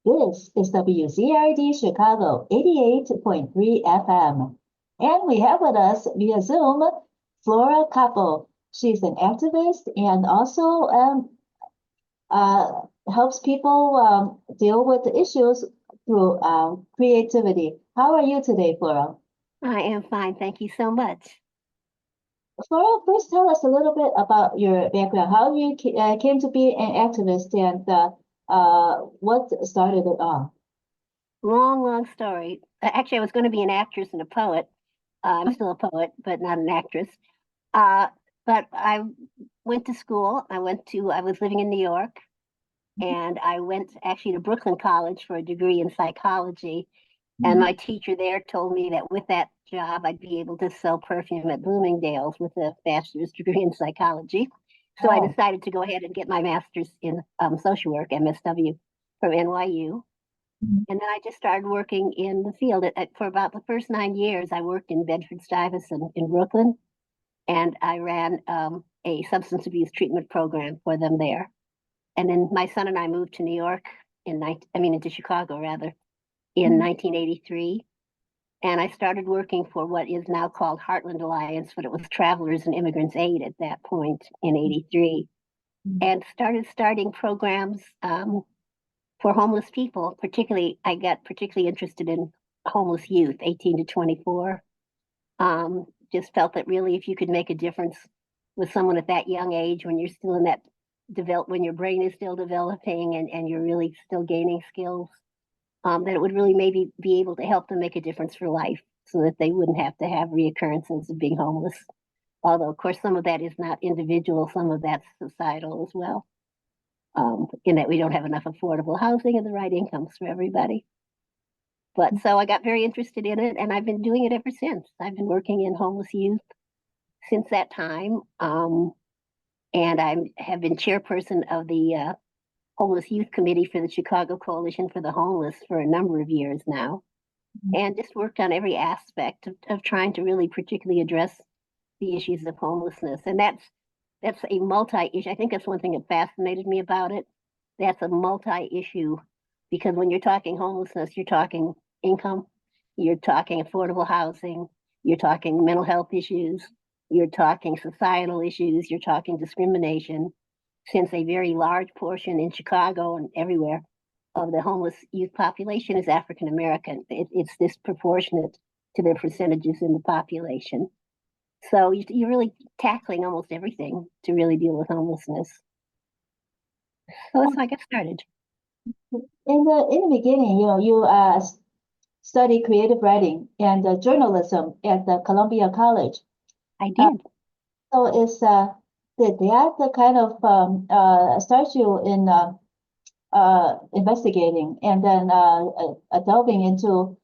This is WZRD Chicago 88.3 FM. And we have with us via Zoom Flora Koppel. She's an activist and also helps people deal with the issues through creativity. How are you today, Flora? I am fine. Thank you so much. Flora, first tell us a little bit about your background, how you came to be an activist and what started it all. Long story. Actually, I was going to be an actress and a poet. I'm still a poet, but not an actress. Uh, but I went to school. I was living in New York, and I went actually to Brooklyn College for a degree in psychology. And my teacher there told me that with that job, I'd be able to sell perfume at Bloomingdale's with a bachelor's degree in psychology. So I decided to go ahead and get my master's in social work, MSW, from NYU. And then I just started working in the field. For about the first 9 years, I worked in Bedford, Stuyvesant in Brooklyn, and I ran a substance abuse treatment program for them there. And then my son and I moved to New York into Chicago rather, in 1983. And I started working for what is now called Heartland Alliance, but it was Travelers and Immigrants Aide at that point in '83, and starting programs for homeless people. I got particularly interested in homeless youth, 18 to 24. Just felt that really, if you could make a difference with someone at that young age, when you're still in that when your brain is still developing and you're really still gaining skills, that it would really maybe be able to help them make a difference for life so that they wouldn't have to have reoccurrences of being homeless. Although, of course, some of that is not individual, some of that's societal as well, in that we don't have enough affordable housing and the right incomes for everybody. But so I got very interested in it, and I've been doing it ever since. I've been working in homeless youth since that time, and I have been chairperson of the Homeless Youth Committee for the Chicago Coalition for the Homeless for a number of years now, and just worked on every aspect of trying to really particularly address the issues of homelessness. And that's a multi-issue. I think that's one thing that fascinated me about it. That's a multi-issue, because when you're talking homelessness, you're talking income, you're talking affordable housing, you're talking mental health issues, you're talking societal issues, you're talking discrimination, since a very large portion in Chicago and everywhere of the homeless youth population is African American. It's disproportionate to their percentages in the population. So you're really tackling almost everything to really deal with homelessness. So that's how I got started. In the beginning, you studied creative writing and journalism at the Columbia College. I did. So did that kind of start you in investigating and then delving into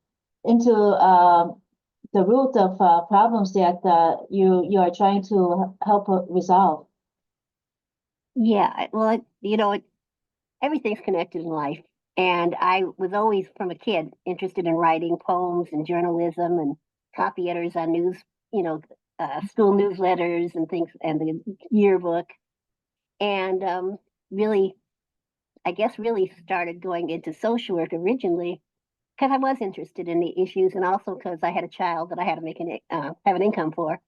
the root of problems that you are trying to help resolve? Yeah, well, everything's connected in life. And I was always, from a kid, interested in writing poems and journalism and copy editors on school newsletters and things, and the yearbook. And really, I guess, really started going into social work originally because I was interested in the issues, and also because I had a child that I had to have an income for,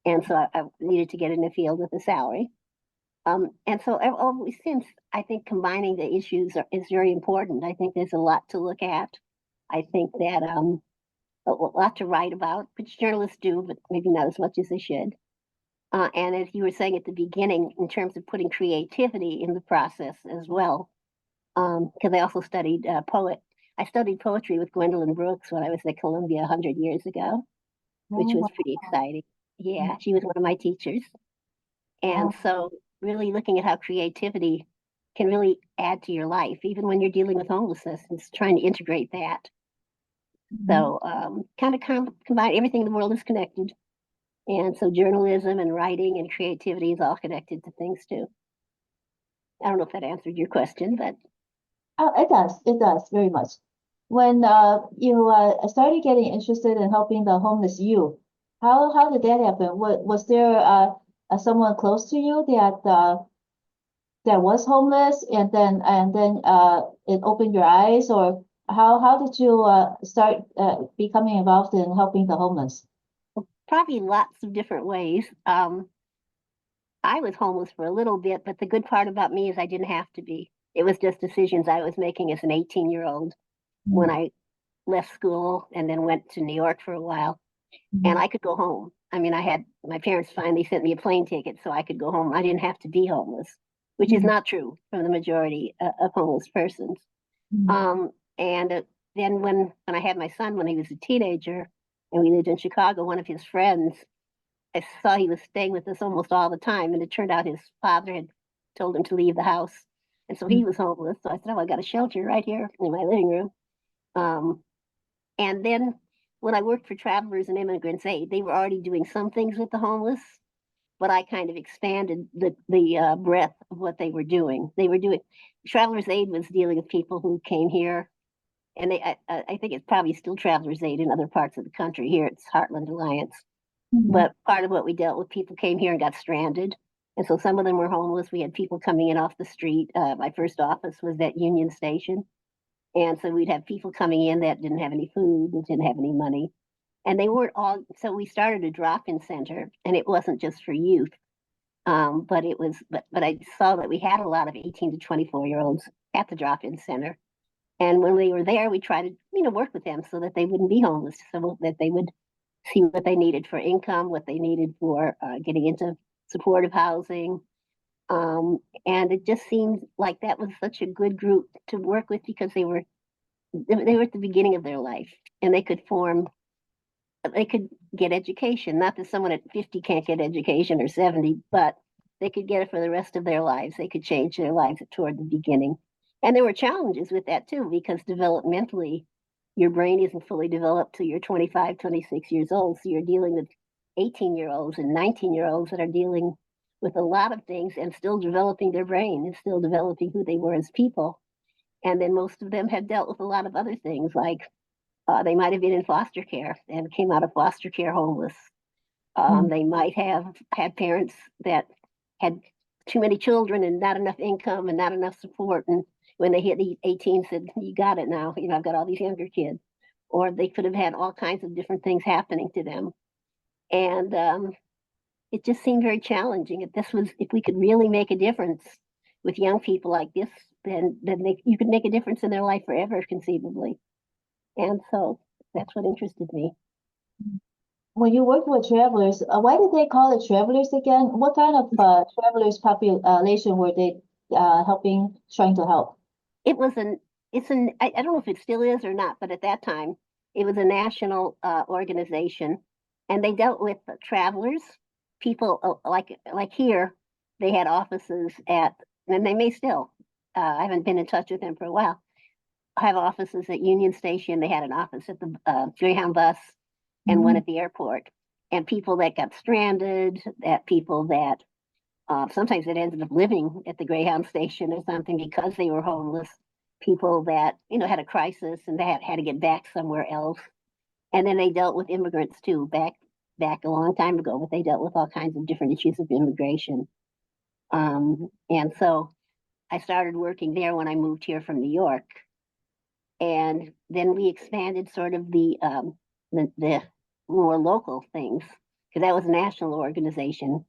and so I needed to get in the field with a salary. And so always since, I think combining the issues is very important. I think there's a lot to look at. I think that a lot to write about, which journalists do, but maybe not as much as they should. And as you were saying at the beginning, in terms of putting creativity in the process as well, because I also studied I studied poetry with Gwendolyn Brooks when I was at Columbia 100 years ago, which was pretty exciting. Yeah, she was one of my teachers. And so really looking at how creativity can really add to your life, even when you're dealing with homelessness, and trying to integrate that. So kind of combine everything in the world is connected. And so journalism and writing and creativity is all connected to things too. I don't know if that answered your question, but It does very much. When you started getting interested in helping the homeless youth, how did that happen? Was there someone close to you that that was homeless, and then it opened your eyes, or how did you start becoming involved in helping the homeless? Probably lots of different ways. I was homeless for a little bit, but the good part about me is I didn't have to be. It was just decisions I was making as an 18-year-old when I left school and then went to New York for a while, and I could go home. I mean, I had my parents finally sent me a plane ticket so I could go home. I didn't have to be homeless, which is not true for the majority of homeless persons. Um, and then when I had my son when he was a teenager, and we lived in Chicago, one of his friends, I saw he was staying with us almost all the time, and it turned out his father had told him to leave the house, and so he was homeless. So I said, "Oh, I got a shelter right here in my living room." Um, and then when I worked for Travelers and Immigrants Aide, they were already doing some things with the homeless, but I kind of expanded the breadth of what they were doing. They were doing Travelers Aid was dealing with people who came here, and I think it's probably still Travelers Aid in other parts of the country. Here it's Heartland Alliance, but part of what we dealt with, people came here and got stranded, and so some of them were homeless. We had people coming in off the street. My first office was at Union Station, and so we'd have people coming in that didn't have any food, that didn't have any money, and they weren't all. So we started a drop-in center, and it wasn't just for youth, but it was. But I saw that we had a lot of 18 to 24-year-olds at the drop-in center, and when we were there, we tried to work with them so that they wouldn't be homeless, so that they would see what they needed for income, what they needed for getting into supportive housing. And it just seemed like that was such a good group to work with because they were at the beginning of their life, and they could get education. Not that someone at 50 can't get education, or 70, but they could get it for the rest of their lives. They could change their lives toward the beginning. And there were challenges with that too, because developmentally, your brain isn't fully developed till you're 25, 26 years old. So you're dealing with 18-year-olds and 19-year-olds that are dealing with a lot of things and still developing their brain and still developing who they were as people. And then most of them had dealt with a lot of other things, like they might have been in foster care and came out of foster care homeless. They might have had parents that had too many children and not enough income and not enough support. And when they hit 18, said, "You got it now. I've got all these younger kids." Or they could have had all kinds of different things happening to them. And it just seemed very challenging. If we could really make a difference with young people like this, then you could make a difference in their life forever, conceivably. And so that's what interested me. When you worked with travelers, why did they call it travelers again? What kind of travelers population were they helping, trying to help? It was I don't know if it still is or not, but at that time, it was a national organization, and they dealt with travelers, people like here, they had offices and they may still, I haven't been in touch with them for a while, have offices at Union Station. They had an office at the Greyhound bus and one at the airport. And people that got stranded, that people that sometimes it ended up living at the Greyhound station or something because they were homeless. People that had a crisis and they had to get back somewhere else. And then they dealt with immigrants too, back a long time ago. But they dealt with all kinds of different issues of immigration. And so I started working there when I moved here from New York, and then we expanded sort of the more local things, because that was a national organization,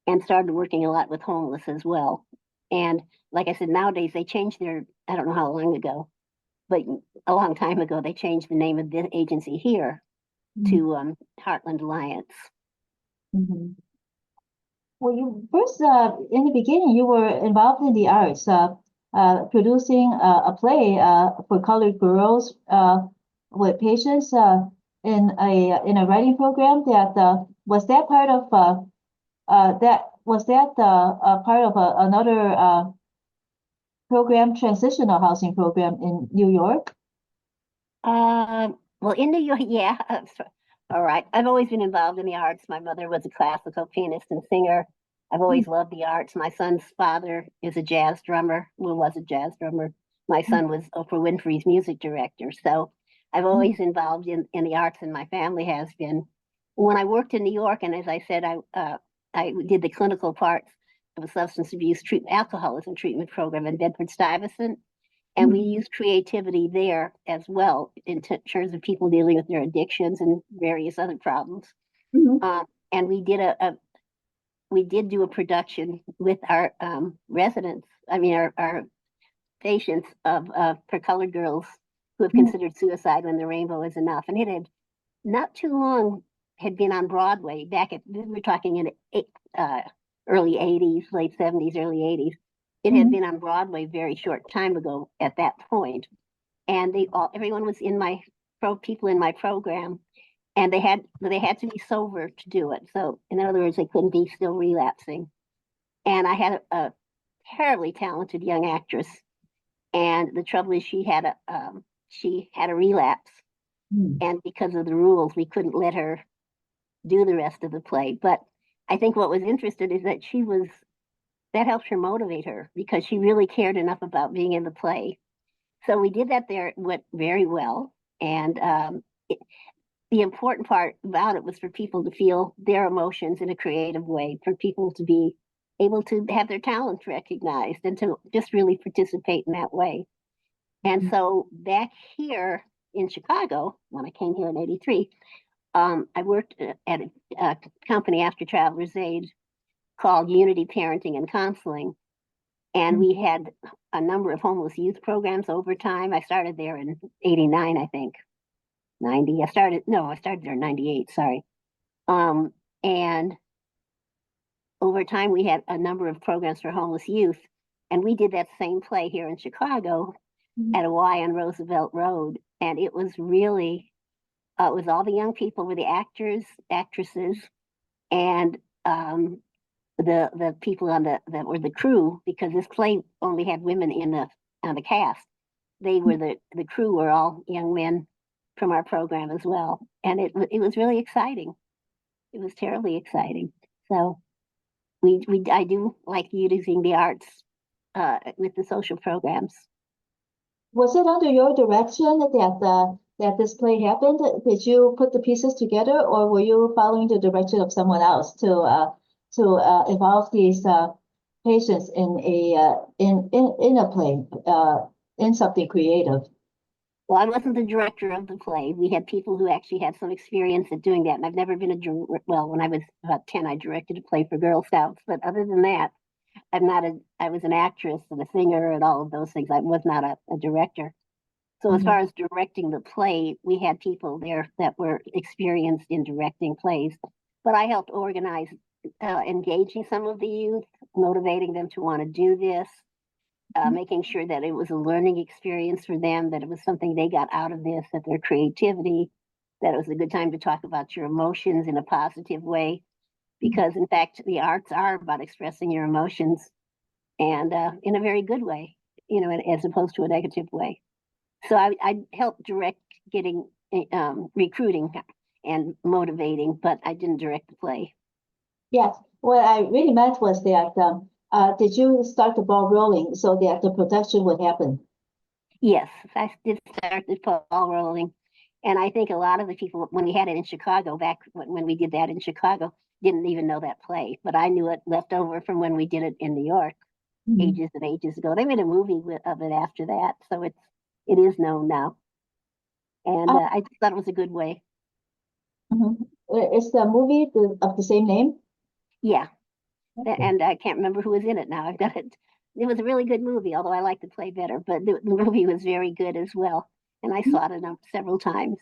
and started working a lot with homeless as well. And like I said, nowadays they changed I don't know how long ago, but a long time ago, they changed the name of the agency here to Heartland Alliance. Well, you first, in the beginning, you were involved in the arts, producing a play for colored girls with patients in a writing program. Was that part of part of another program, transitional housing program in New York? Well, in New York, yeah. All right. I've always been involved in the arts. My mother was a classical pianist and singer. I've always loved the arts. My son's father is a jazz drummer, was a jazz drummer. My son was Oprah Winfrey's music director. So I've always involved in the arts, and my family has been. When I worked in New York, and as I said, I did the clinical parts. of a substance abuse alcoholism treatment program in Bedford, Stuyvesant. And we use creativity there as well in terms of people dealing with their addictions and various other problems. And we did do a production with our residents, our patients for colored girls who have considered suicide when the rainbow is enough. And it had not too long had been on Broadway we're talking in early 80s, late 70s, early 80s. It had been on Broadway very short time ago at that point. And everyone was people in my program, and they had to be sober to do it. So in other words, they couldn't be still relapsing. And I had a terribly talented young actress, and the trouble is she had a relapse, and because of the rules, we couldn't let her do the rest of the play. But I think what was interesting is that that helped her motivate her, because she really cared enough about being in the play. So we did that there. It went very well. And the important part about it was for people to feel their emotions in a creative way, for people to be able to have their talents recognized and to just really participate in that way. And so back here in Chicago, when I came here in 83, I worked at a company after Traveler's Aide called Unity Parenting and Counseling. And we had a number of homeless youth programs over time. I started there in 89, I think. 90. I started there in 98, sorry. And over time, we had a number of programs for homeless youth. And we did that same play here in Chicago at a Y on Roosevelt Road. And it was really, it was all the young people were the actors, actresses, and the people that were the crew, because this play only had women on the cast. They were the crew were all young men from our program as well, and it was really exciting. It was terribly exciting. So I do like using the arts with the social programs. Was it under your direction that this play happened? Did you put the pieces together, or were you following the direction of someone else to involve these patients in a play, in something creative? Well, I wasn't the director of the play. We had people who actually had some experience at doing that, and I've never been when I was about 10, I directed a play for Girl Scouts, but other than that, I was an actress and a singer and all of those things. I was not a director. So as far as directing the play, we had people there that were experienced in directing plays, but I helped organize engaging some of the youth, motivating them to want to do this, making sure that it was a learning experience for them, that it was something they got out of this, that their creativity, that it was a good time to talk about your emotions in a positive way, because in fact, the arts are about expressing your emotions, and in a very good way, as opposed to a negative way. So I helped direct getting recruiting and motivating, but I didn't direct the play. Yes, what I really meant was that did you start the ball rolling so that the production would happen? Yes, I did start the ball rolling. And I think a lot of the people, when we had it in Chicago, back when we did that in Chicago, didn't even know that play. But I knew it left over from when we did it in New York ages and ages ago. They made a movie of it after that. So it is known now. And I just thought it was a good way. Is the movie of the same name? Yeah. Okay. And I can't remember who was in it now. I've got it. It was a really good movie, although I liked the play better. But the movie was very good as well. And I saw it several times.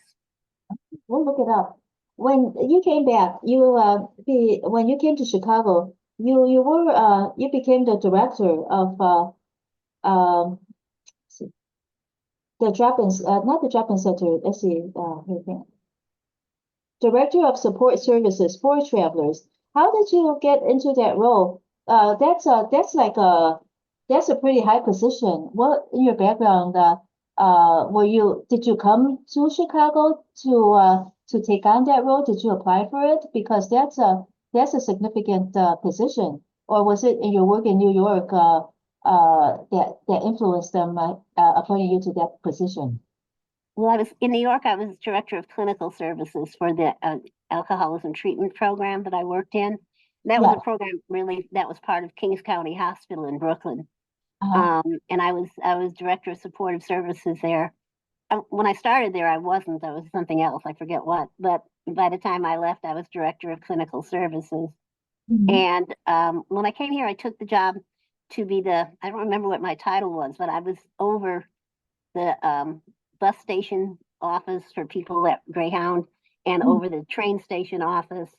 We'll look it up. When you came back, when you came to Chicago, you became the director of the drop-in, not the drop-in center. Let's see, Director of Support Services for Travelers. How did you get into that role? That's a pretty high position. What in your background? Did you come to Chicago to take on that role? Did you apply for it? Because that's a significant position. Or was it in your work in New York that influenced them appointing you to that position? Well, I was in New York. I was director of clinical services for the alcoholism treatment program that I worked in. That was Yeah. a program really that was part of Kings County Hospital in Brooklyn. Uh-huh. And I was director of supportive services there. When I started there, I wasn't. I was something else. I forget what. But by the time I left, I was director of clinical services. Mhm. And when I came here, I took the job to be I don't remember what my title was, but I was over the bus station office for people at Greyhound and Mhm. over the train station office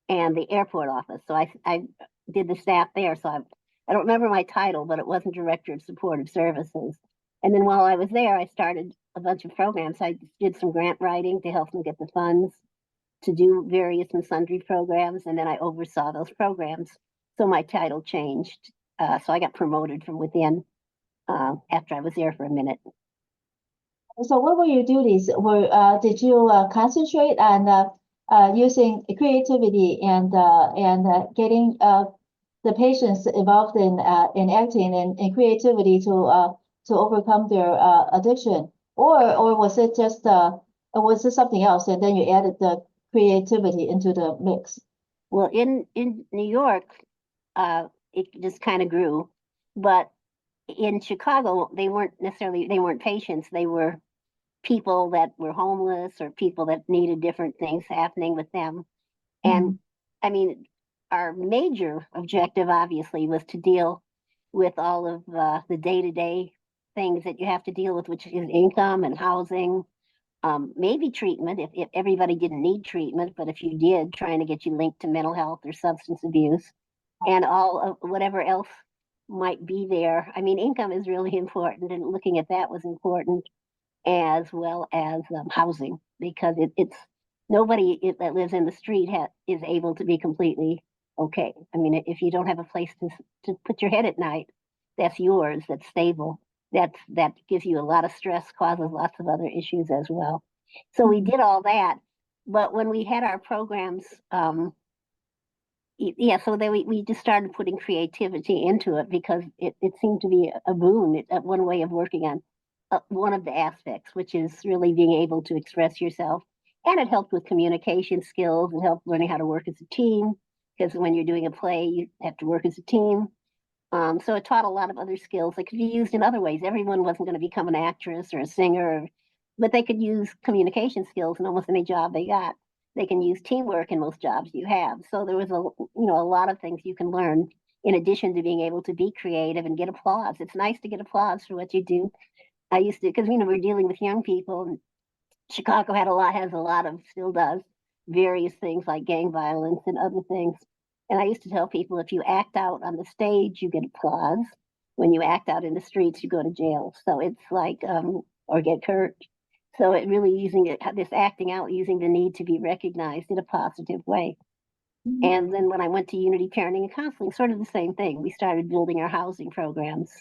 and the airport office. So I did the staff there. So I don't remember my title, but it wasn't director of supportive services. And then while I was there, I started a bunch of programs. I did some grant writing to help them get the funds to do various and sundry programs, and then I oversaw those programs. So my title changed. So I got promoted from within after I was there for a minute. So what were your duties? Did you concentrate on using creativity and getting the patients involved in acting and creativity to overcome their addiction, or was it something else, and then you added the creativity into the mix? Well, in New York, it just kind of grew, but in Chicago, they weren't patients. They were people that were homeless or people that needed different things happening with them. And Mhm. I mean, our major objective obviously was to deal with all of the day-to-day things that you have to deal with, which is income and housing, maybe treatment if everybody didn't need treatment, but if you did, trying to get you linked to mental health or substance abuse, and all of whatever else might be there. I mean, income is really important, and looking at that was important, as well as housing, because it's nobody that lives in the street is able to be completely okay. I mean, if you don't have a place to put your head at night, that's yours, that's stable, that gives you a lot of stress, causes lots of other issues as well. So we Mhm. did all that, but when we had our programs, yeah, so then we just started putting creativity into it because it seemed to be a boon, one way of working on one of the aspects, which is really being able to express yourself. And it helped with communication skills and helped learning how to work as a team, because when you're doing a play, you have to work as a team. So it taught a lot of other skills that could be used in other ways. Everyone wasn't going to become an actress or a singer, but they could use communication skills in almost any job they got. They can use teamwork in most jobs you have. So there was a lot of things you can learn in addition to being able to be creative and get applause. It's nice to get applause for what you do. I used to, because we're dealing with young people, and Chicago has a lot of, still does, various things like gang violence and other things. And I used to tell people if you act out on the stage, you get applause. When you act out in the streets, you go to jail. So it's like, or get hurt. So it really using this acting out, using the need to be recognized in a positive way. Mhm. And then when I went to Unity Parenting and Counseling, sort of the same thing. We started building our housing programs,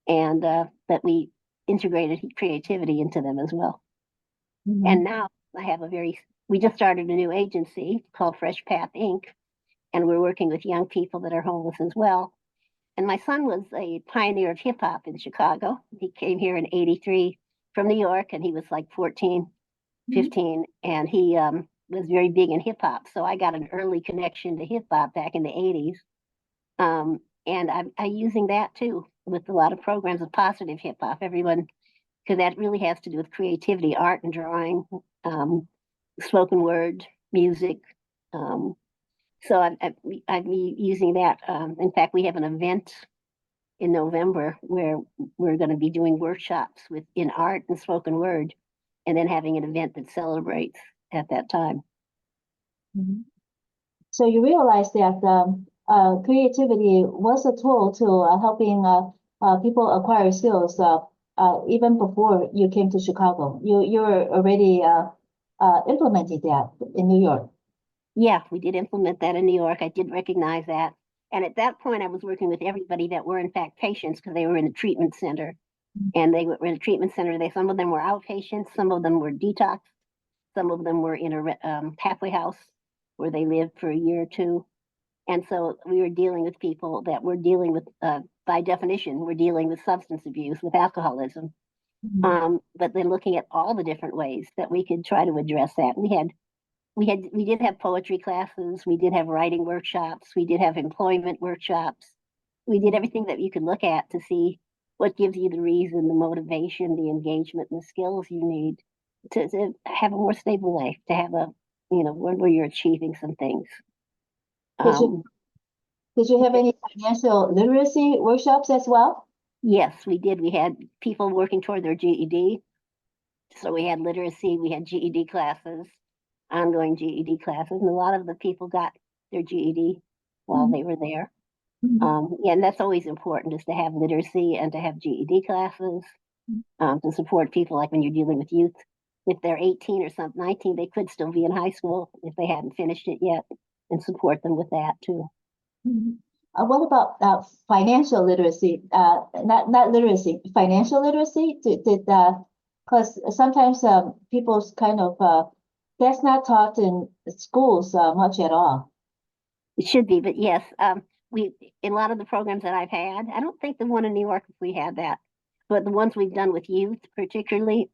and that we integrated creativity into them as well. And Mhm. now I have we just started a new agency called Fresh Path Inc. And we're working with young people that are homeless as well. And my son was a pioneer of hip hop in Chicago. He came here in '83 from New York, and he was like 14, Mhm. 15, and he was very big in hip hop. So I got an early connection to hip hop back in the '80s. And I'm using that too with a lot of programs of positive hip hop. Everyone, because that really has to do with creativity, art and drawing, um, spoken word, music. Um, so I'm using that. In fact, we have an event in November where we're going to be doing workshops in art and spoken word, and then having an event that celebrates at that time. Mhm. So you realize that creativity was a tool to helping people acquire skills even before you came to Chicago. You were already implementing that in New York. Yeah, we did implement that in New York. I did recognize that. And at that point, I was working with everybody that were in fact patients because they were in a treatment center. And they were in a treatment center. Some of them were outpatients, some of them were detox, some of them were in a halfway house where they lived for a year or two. And so we were dealing with people that were dealing with, by definition, we're dealing with substance abuse, with alcoholism. Mhm. But then looking at all the different ways that we could try to address that. We had we did have poetry classes, we did have writing workshops, we did have employment workshops. We did everything that you could look at to see what gives you the reason, the motivation, the engagement, and the skills you need to have a more stable life, to have a, one where you're achieving some things. Did you did you have any financial literacy workshops as well? Yes, we did. We had people working toward their GED. So we had literacy, we had GED classes, ongoing GED classes, and a lot of the people got their GED while they were there. Yeah, and that's always important, is to have literacy and to have GED classes to support people. Like when you're dealing with youth, if they're 18 or something, 19, they could still be in high school if they hadn't finished it yet, and support them with that too. What about financial literacy? Not literacy, financial literacy. Because sometimes people's kind of that's not taught in schools much at all. It should be, but yes, we in a lot of the programs that I've had, I don't think the one in New York we had that, but the ones we've done with youth, particularly,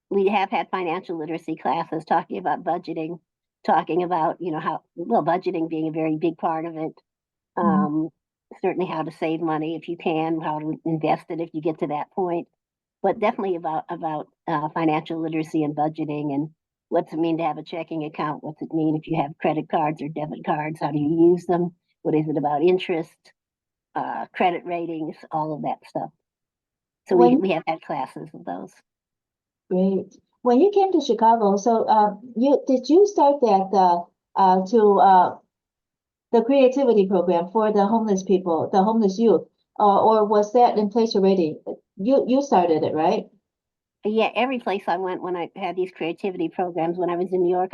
we have had financial literacy classes talking about budgeting, talking about budgeting being a very big part of it. Certainly how to save money if you can, how to invest it if you get to that point, but definitely about financial literacy and budgeting, and what's it mean to have a checking account? What's it mean if you have credit cards or debit cards? How do you use them? What is it about interest, credit ratings, all of that stuff. So we have had classes of those. Great. When you came to Chicago, so you start that the creativity program for the homeless people, the homeless youth, or was that in place already? You started it, right? Yeah, every place I went when I had these creativity programs. When I was in New York,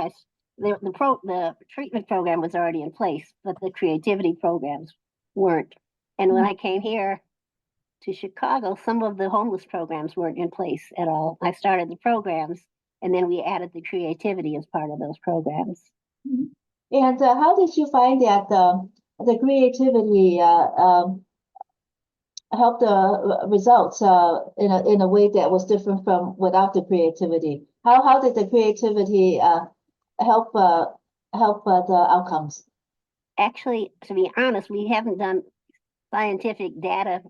the treatment program was already in place, but the creativity programs weren't. And when I came here to Chicago, some of the homeless programs weren't in place at all. I started the programs, and then we added the creativity as part of those programs. And how did you find that the creativity helped the results in a way that was different from without the creativity? How did the creativity help the outcomes? Actually, to be honest, we haven't done scientific data.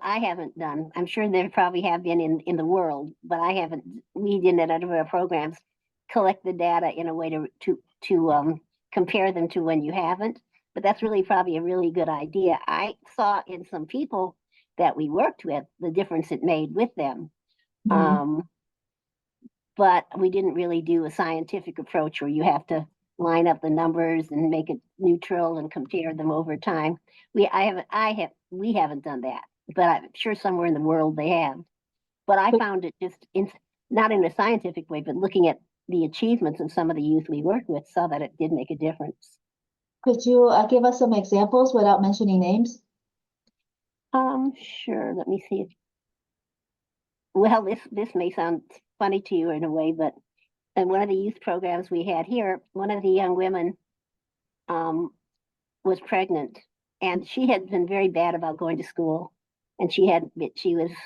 I haven't done. I'm sure there probably have been in the world, but I haven't. We didn't out of our programs collect the data in a way to compare them to when you haven't. But that's really probably a really good idea. I saw in some people that we worked with the difference it made with them. But we didn't really do a scientific approach where you have to line up the numbers and make it neutral and compare them over time. We haven't done that, but I'm sure somewhere in the world they have. But I found it just not in a scientific way, but looking at the achievements of some of the youth we worked with, saw that it did make a difference. Could you give us some examples without mentioning names? Sure. Let me see. Well, this may sound funny to you in a way, but in one of the youth programs we had here, one of the young women was pregnant, and she had been very bad about going to school. And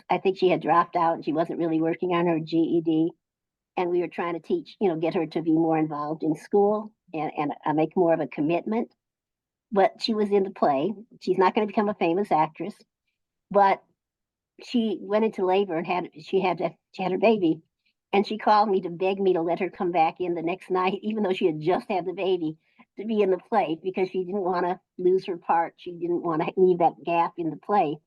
I think she had dropped out, and she wasn't really working on her GED. And we were trying to teach, get her to be more involved in school and make more of a commitment. But she was in the play. She's not going to become a famous actress, but she went into labor and she had her baby. And she called me to beg me to let her come back in the next night, even though she had just had the baby, to be in the play, because she didn't want to lose her part. She didn't want to leave that gap in the play.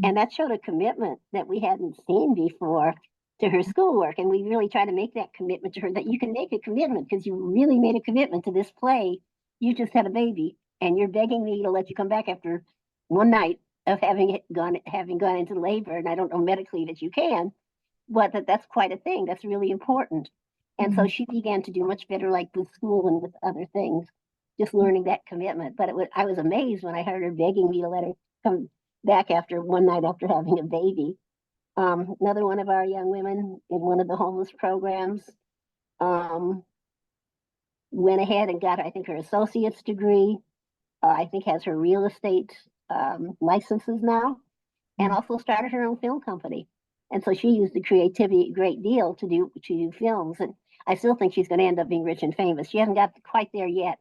And that showed a commitment that we hadn't seen before to her schoolwork. And we really tried to make that commitment to her, that you can make a commitment because you really made a commitment to this play. You just had a baby and you're begging me to let you come back after one night of having gone into labor. And I don't know medically that you can, but that's quite a thing. That's really important. And so she began to do much better, like with school and with other things, just learning that commitment. But I was amazed when I heard her begging me to let her come back after one night after having a baby. Another one of our young women in one of the homeless programs went ahead and got, I think, her associate's degree. I think has her real estate licenses now, and also started her own film company. And so she used the creativity a great deal to do films. And I still think she's going to end up being rich and famous. She hasn't got quite there yet,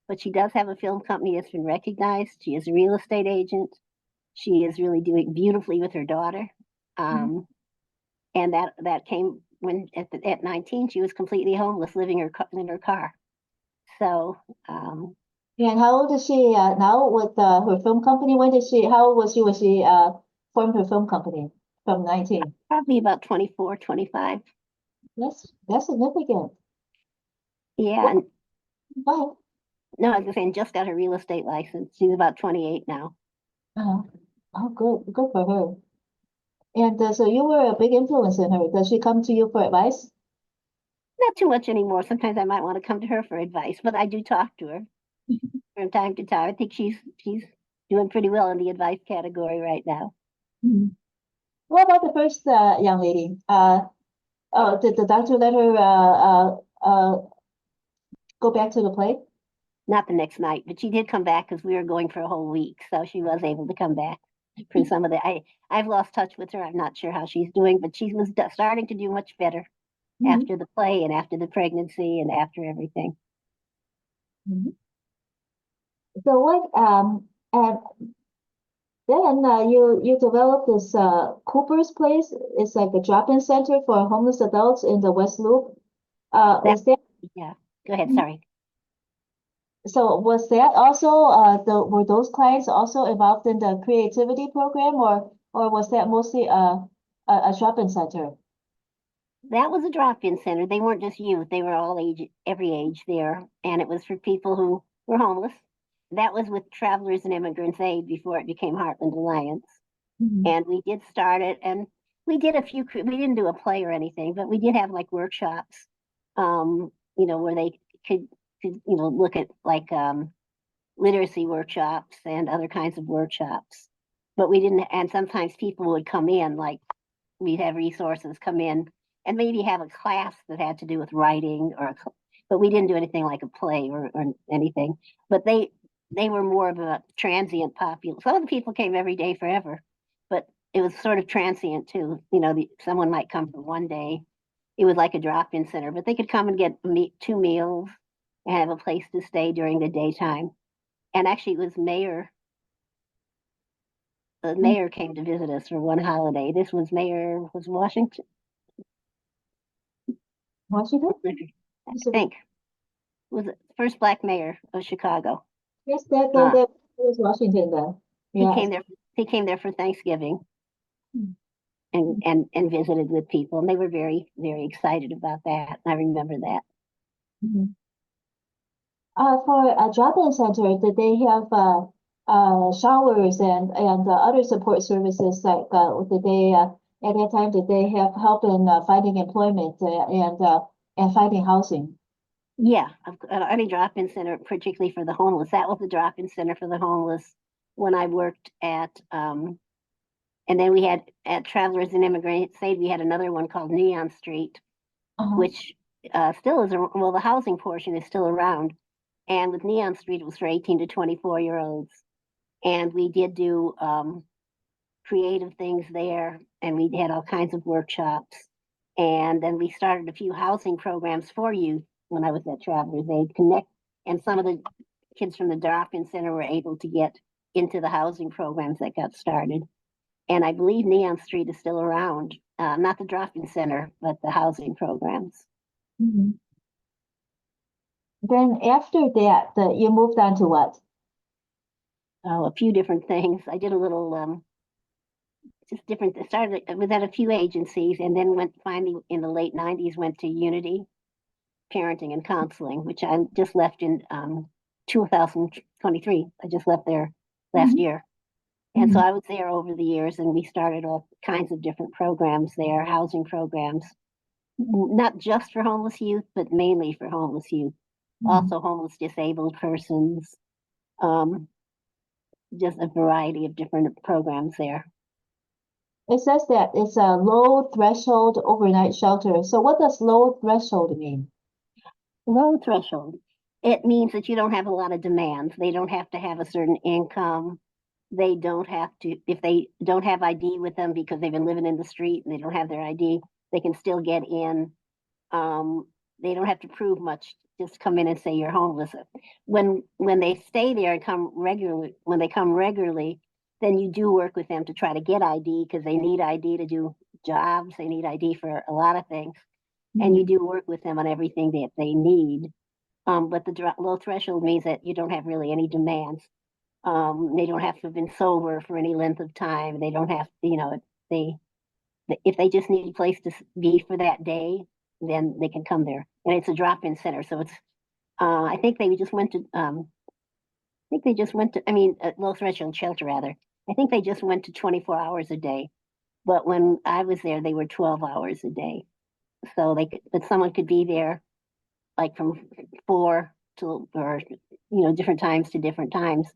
but she does have a film company that's been recognized. She is a real estate agent. She is really doing beautifully with her daughter. And that came when at 19 she was completely homeless, living in her car. So And how old is she now with her film company? How old was she when she formed her film company from 19? probably about 24, 25. That's significant. Yeah. What, And wow. no, I was saying just got her real estate license. She's about 28 now. Uh-huh. Oh, good for her. And so you were a big influence in her. Does she come to you for advice? Not too much anymore. Sometimes I might want to come to her for advice, but I do talk to her from time to time. I think she's doing pretty well in the advice category right now. Mhm. What about the first young lady? Did the doctor let her go back to the play? Not the next night, but she did come back because we were going for a whole week, so she was able to come back for some of the. I've lost touch with her. I'm not sure how she's doing, but she was starting to do much better Mhm. after the play and after the pregnancy and after everything. Mhm. So what and then you developed this Cooper's Place. It's like a drop-in center for homeless adults in the West Loop. That Was that yeah. Go ahead. Sorry. so? Was that also were those clients also involved in the creativity program, or was that mostly a drop-in center? That was a drop-in center. They weren't just youth; they were all age, every age there, and it was for people who were homeless. That was with Travelers and Immigrants Aide before it became Heartland Alliance. Mhm. And we did start it, and we did a few. We didn't do a play or anything, but we did have like workshops, where they could look at like literacy workshops and other kinds of workshops. But we didn't, and sometimes people would come in, like we'd have resources come in and maybe have a class that had to do with writing but we didn't do anything like a play or anything. But they were more of a transient population. Some of the people came every day forever, but it was sort of transient too. Someone might come for one day. It was like a drop-in center, but they could come and get two meals and have a place to stay during the daytime. And actually, it was the Mhm. mayor came to visit us for one holiday. This was Washington. Washington? I So, think was the first black mayor of Chicago. yes, that Uh, that was Washington then. he Yes. came there. He came there for Thanksgiving Mhm. and visited with people, and they were very very excited about that. I remember that. Mhm. For a drop-in center, did they have showers and other support services? Like, did they at that time did they have help in finding employment and finding housing? Yeah, any drop-in center, particularly for the homeless. That was the drop-in center for the homeless when I worked at. And then we had at Travelers and Immigrants Aid, we had another one called Neon Street, Uh-huh. which still is, well, the housing portion is still around. And with Neon Street, it was for 18 to 24-year-olds. And we did do creative things there, and we had all kinds of workshops. And then we started a few housing programs for youth when I was at Travelers Aid Connect. And some of the kids from the drop-in center were able to get into the housing programs that got started. And I believe Neon Street is still around, not the drop-in center, but the housing programs. Mhm. Then after that, you moved on to what? Oh, a few different things. I did a little, just different. I started with at a few agencies, and then went finally in the late '90s went to Unity Parenting and Counseling, which I just left in 2023. I just left there last Mhm. year. And so Mhm. I was there over the years, and we started all kinds of different programs there, housing programs, not just for homeless youth, but mainly for homeless youth, Mhm. also homeless disabled persons, um, just a variety of different programs there. It says that it's a low threshold overnight shelter. So what does low threshold mean? Low threshold. It means that you don't have a lot of demands. They don't have to have a certain income. They don't have to, if they don't have ID with them because they've been living in the street and they don't have their ID, they can still get in. Um, they don't have to prove much. Just come in and say you're homeless. When they stay there and come regularly, when they come regularly, then you do work with them to try to get ID because they need ID to do jobs. They need ID for a lot of things, and you do work with them on everything that they need. But the low threshold means that you don't have really any demands. They don't have to have been sober for any length of time. They don't have, they if they just need a place to be for that day, then they can come there. And it's a drop-in center, so it's. I think they just went to. I think they just went to. I mean, low threshold shelter rather. I think they just went to 24 hours a day. But when I was there, they were 12 hours a day. So but someone could be there like from 4 to, or, different times to different times.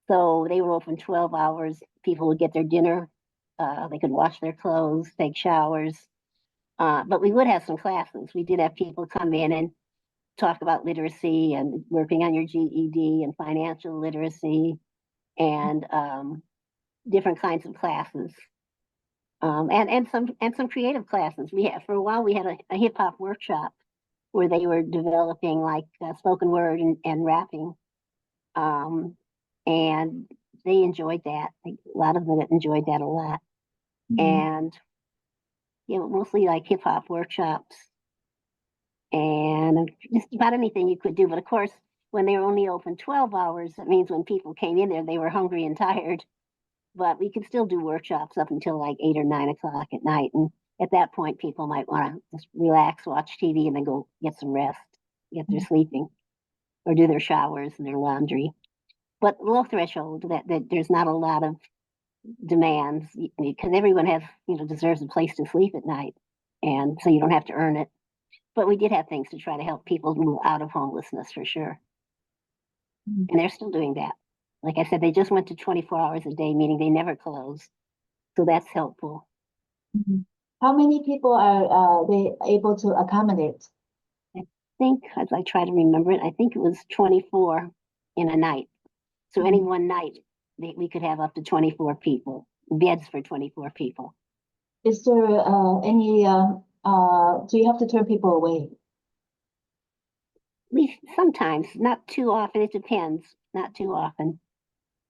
So they were open 12 hours. People would get their dinner. They could wash their clothes, take showers. But we would have some classes. We did have people come in and talk about literacy and working on your GED and financial literacy and different kinds of classes. And some creative classes. For a while we had a hip hop workshop where they were developing like spoken word and rapping, and they enjoyed that. A lot of them enjoyed that a lot, and mostly like hip hop workshops and just about anything you could do. But of course, when they were only open 12 hours, that means when people came in there, they were hungry and tired. But we could still do workshops up until like 8 or 9 o'clock at night. And at that point, people might want to just relax, watch TV, and then go get some rest, get their sleeping, or do their showers and their laundry. But low threshold, that there's not a lot of demands because everyone deserves a place to sleep at night. And so you don't have to earn it. But we did have things to try to help people move out of homelessness for sure. And they're still doing that. Like I said, they just went to 24 hours a day, meaning they never close. So that's helpful. How many people are they able to accommodate? I think, as I try to remember it, I think it was 24 in a night. So any one night, we could have up to 24 people, beds for 24 people. Is there any, do you have to turn people away? Sometimes, not too often. It depends. Not too often.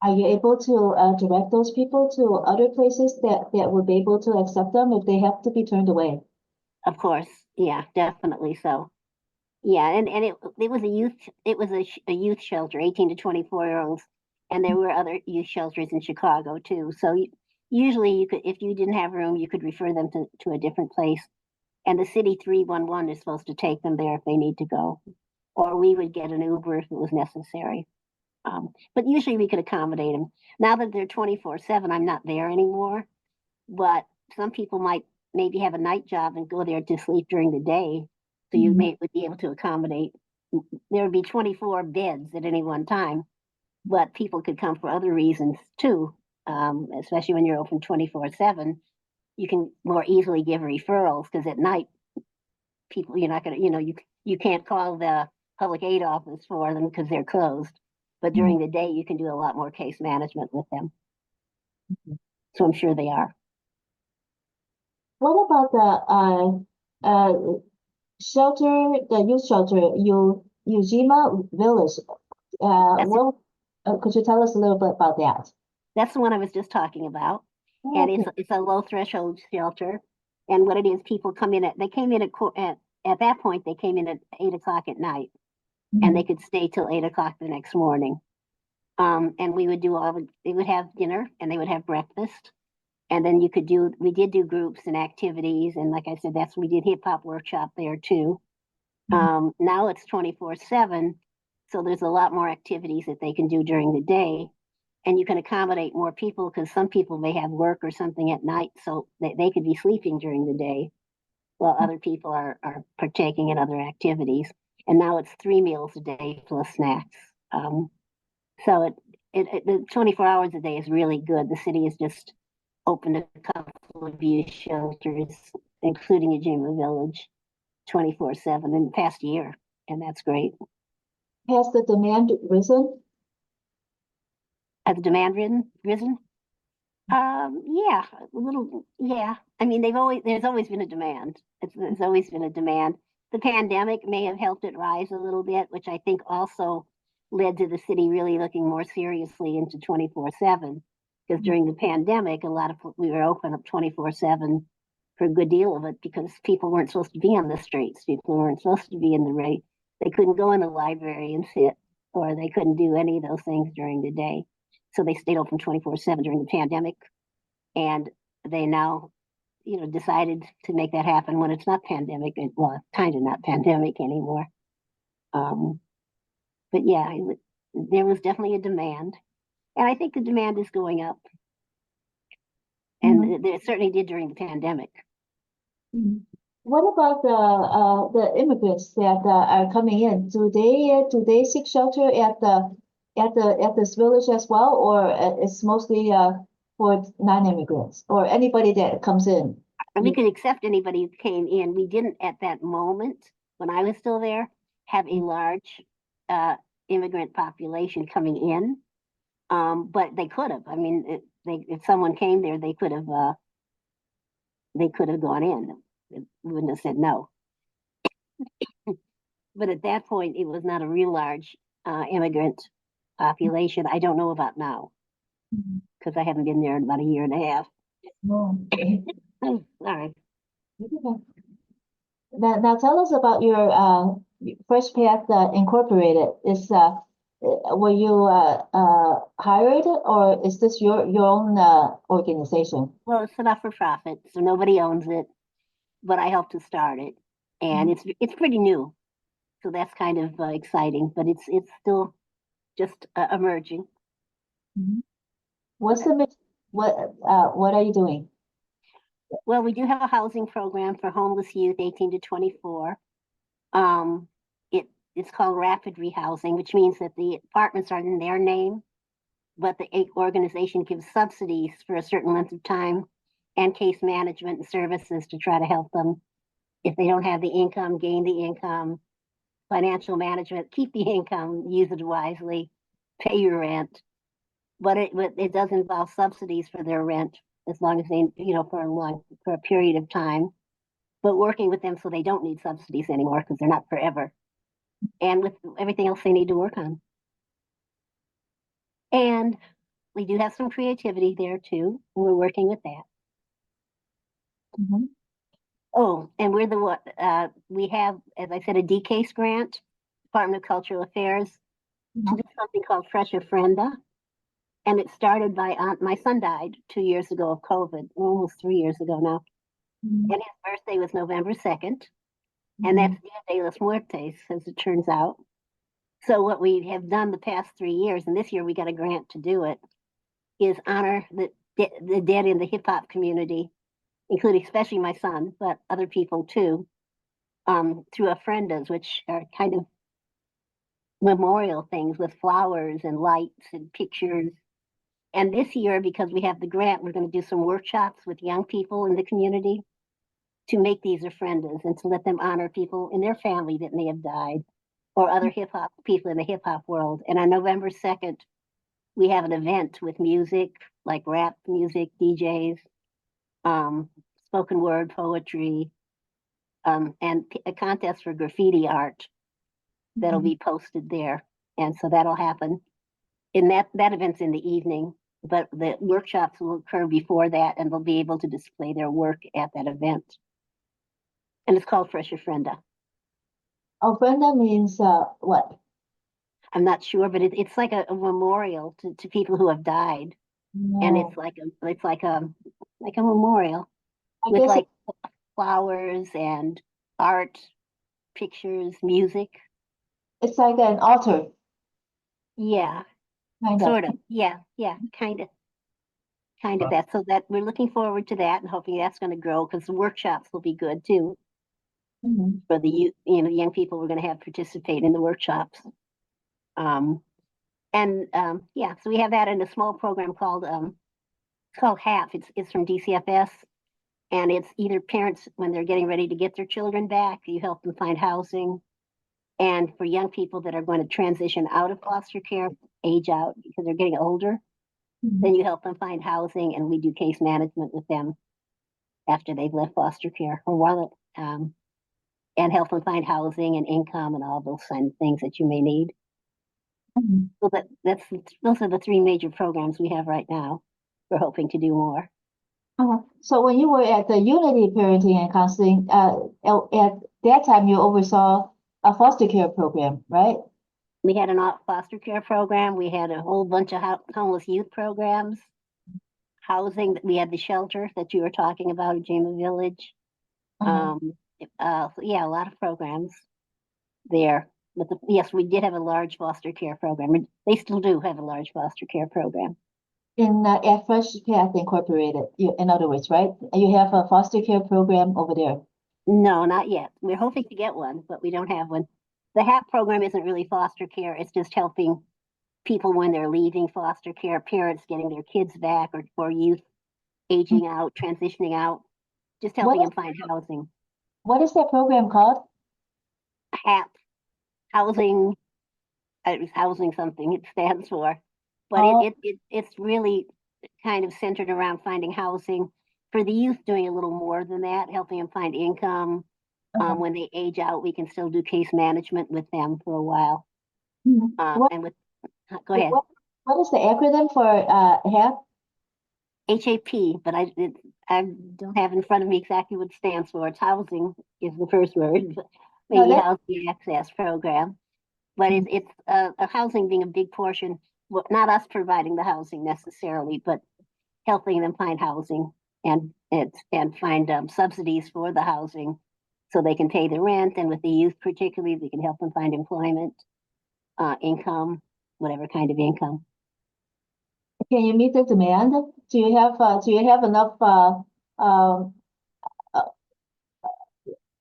Are you able to direct those people to other places that would be able to accept them if they have to be turned away? Of course, yeah, definitely so. Yeah, and it was a youth shelter, 18 to 24-year-olds, and there were other youth shelters in Chicago too. So usually you could, if you didn't have room, you could refer them to a different place, and the city 311 is supposed to take them there if they need to go, or we would get an Uber if it was necessary. But usually we could accommodate them. Now that they're 24/7, I'm not there anymore, but some people might maybe have a night job and go there to sleep during the day. So you would be able to accommodate. There would be 24 beds at any one time, but people could come for other reasons too. Especially when you're open 24/7, you can more easily give referrals because at night, people you're not gonna, you can't call the public aid office for them because they're closed. But during the day, you can do a lot more case management with them. So I'm sure they are. What about the shelter, the youth shelter, Ujima Village? Could you tell us a little bit about that? That's the one I was just talking about. And it's a low threshold shelter. And what it is, people come in they came in at that point, they came in at 8 o'clock at night and they could stay till 8 o'clock the next morning. And we would they would have dinner and they would have breakfast. And then we did do groups and activities. And like I said, we did hip hop workshop there too. Now it's 24/7. So there's a lot more activities that they can do during the day. And you can accommodate more people because some people may have work or something at night. So they could be sleeping during the day while other people are partaking in other activities. And now it's 3 meals a day plus snacks. So the 24 hours a day is really good. The city has just opened a couple of youth shelters, including a Ujima Village, 24/7 in the past year, and that's great. Has the demand risen? Has the demand risen? Yeah, a little. Yeah, I mean, there's always been a demand. There's always been a demand. the pandemic may have helped it rise a little bit, which I think also led to the city really looking more seriously into 24/7. Because during the pandemic, we were open up 24/7 for a good deal of it because people weren't supposed to be on the streets. People weren't supposed to be in the rate. They couldn't go in the library and sit, or they couldn't do any of those things during the day. So they stayed open 24/7 during the pandemic. And they now, decided to make that happen when it's not pandemic. Well, kind of not pandemic anymore. But yeah, there was definitely a demand. And I think the demand is going up. And it certainly did during the pandemic. What about the immigrants that are coming in? Do they seek shelter at this village as well, or it's mostly for non-immigrants or anybody that comes in? And we could accept anybody who came in. We didn't at that moment, when I was still there, have a large immigrant population coming in. But they could have. I mean, if someone came there, they could have gone in. We wouldn't have said no. But at that point, it was not a real large immigrant population. I don't know about now because I haven't been there in about a year and a half. No. Sorry. Now tell us about your Fresh Path Incorporated. Were you hired, or is this your own organization? Well, it's not for profit, so nobody owns it, but I helped to start it, and it's pretty new, so that's kind of exciting. But it's still just emerging. What's the what are you doing? Well, we do have a housing program for homeless youth 18 to 24. It's called rapid rehousing, which means that the apartments are in their name, but the organization gives subsidies for a certain length of time and case management and services to try to help them. If they don't have the income, gain the income, financial management, keep the income, use it wisely, pay your rent. But it does involve subsidies for their rent as long as they, for a period of time, but working with them so they don't need subsidies anymore because they're not forever. And with everything else they need to work on. And we do have some creativity there too, and we're working with that. Oh, and we have, as I said, a DCASE grant, Department of Cultural Affairs, to do something called Fresh Ofrenda. And it started my son died 2 years ago of COVID, almost 3 years ago now. And his birthday was November 2nd. And that's Dia de los Muertes, as it turns out. So what we have done the past 3 years, and this year we got a grant to do it, is honor the dead in the hip hop community, including especially my son, but other people too, through ofrendas, which are kind of memorial things with flowers and lights and pictures. And this year, because we have the grant, we're going to do some workshops with young people in the community to make these ofrendas and to let them honor people in their family that may have died or other hip hop people in the hip hop world. And on November 2nd, we have an event with music, like rap music, DJs, spoken word poetry, and a contest for graffiti art that'll be posted there. And so that'll happen. And that event's in the evening, but the workshops will occur before that, and they'll be able to display their work at that event. And it's called Fresh Ofrenda. Ofrenda means what? I'm not sure, but it's like a memorial to people who have died, and it's like a memorial with like flowers and art, pictures, music. It's like an altar. Yeah, sort of. Yeah, kind of that. So that we're looking forward to that and hoping that's going to grow because the workshops will be good too. For the youth, young people we're going to have participate in the workshops. So we have that in a small program called HAF. It's from DCFS, and it's either parents when they're getting ready to get their children back, you help them find housing, and for young people that are going to transition out of foster care, age out because they're getting older, then you help them find housing, and we do case management with them after they've left foster care or while and help them find housing and income and all those kind of things that you may need. Mhm. So those are the three major programs we have right now. We're hoping to do more. So when you were at the Unity Parenting and Counseling, at that time you oversaw a foster care program, right? We had an foster care program. We had a whole bunch of homeless youth programs, housing. We had the shelter that you were talking about, Jama Village. Uh-huh. Yeah, a lot of programs there. But yes, we did have a large foster care program. They still do have a large foster care program. At Fresh Path Incorporated, in other words, right? You have a foster care program over there. No, not yet. We're hoping to get one, but we don't have one. The HAP program isn't really foster care. It's just helping people when they're leaving foster care, parents getting their kids back, or youth aging out, transitioning out, just What helping is them find housing. what is that program called? HAP, housing, it's housing something it stands for, but Oh, it's really kind of centered around finding housing for the youth, doing a little more than that, helping them find income. uh-huh. When they age out, we can still do case management with them for a while. Mhm. And with Go ahead. What is the acronym for HAP? HAP, but I don't have in front of me exactly what it stands for. It's housing is the first word, but No, maybe housing access program. But Mhm. it's a housing being a big portion. Well, not us providing the housing necessarily, but helping them find housing and find subsidies for the housing so they can pay the rent. And with the youth particularly, we can help them find employment, income, whatever kind of income. Can you meet the demand? Do you have enough um, uh,